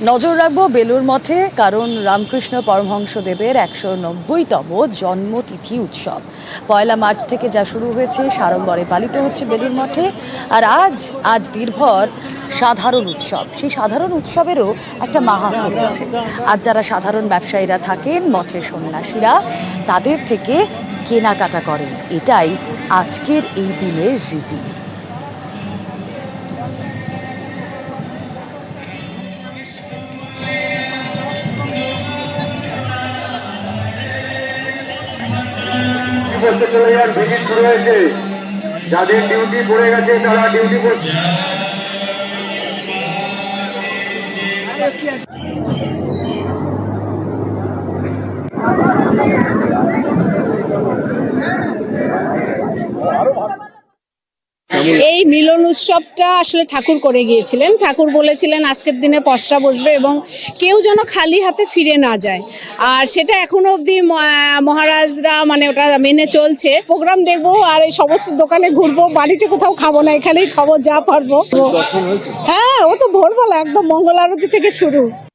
নজর রাখবো বেলুর মঠে, কারণ রামকৃষ্ণ পরমহংসদেবের ১৯০তম জন্মতিথি উৎসব ১ মার্চ থেকে যা শুরু হয়েছে সাড়ম্বরে পালিত হচ্ছে বেলুর মঠে। আর আজ দিনভর সাধারণ উৎসব, সেই সাধারণ উৎসবেরও একটা মাহাত্ম্য রয়েছে। আজ যারা সাধারণ ব্যবসায়ীরা থাকেন, মঠের সন্ন্যাসীরা তাদের থেকে কেনাকাটা করেন, এটাই আজকের এই দিনের রীতি। করতে চলে যান, ভিজিট শুরু হয়েছে। যাদের ডিউটি পড়ে গেছে তারা ডিউটি করছে। এই মিলন উৎসবটা আসলে ঠাকুর করে গিয়েছিলেন। ঠাকুর বলেছিলেন আজকের দিনে পসরা বসবে এবং কেউ যেন খালি হাতে ফিরে না যায়, আর সেটা এখনো অবধি মহারাজরা মানে ওটা মেনে চলছে। প্রোগ্রাম দেখবো আর এই সমস্ত দোকানে ঘুরবো, বাড়িতে কোথাও খাবো না, এখানেই খাবো যা পারবো। হ্যাঁ, ও তো ভোরবেলা একদম মঙ্গল আরতি থেকে শুরু।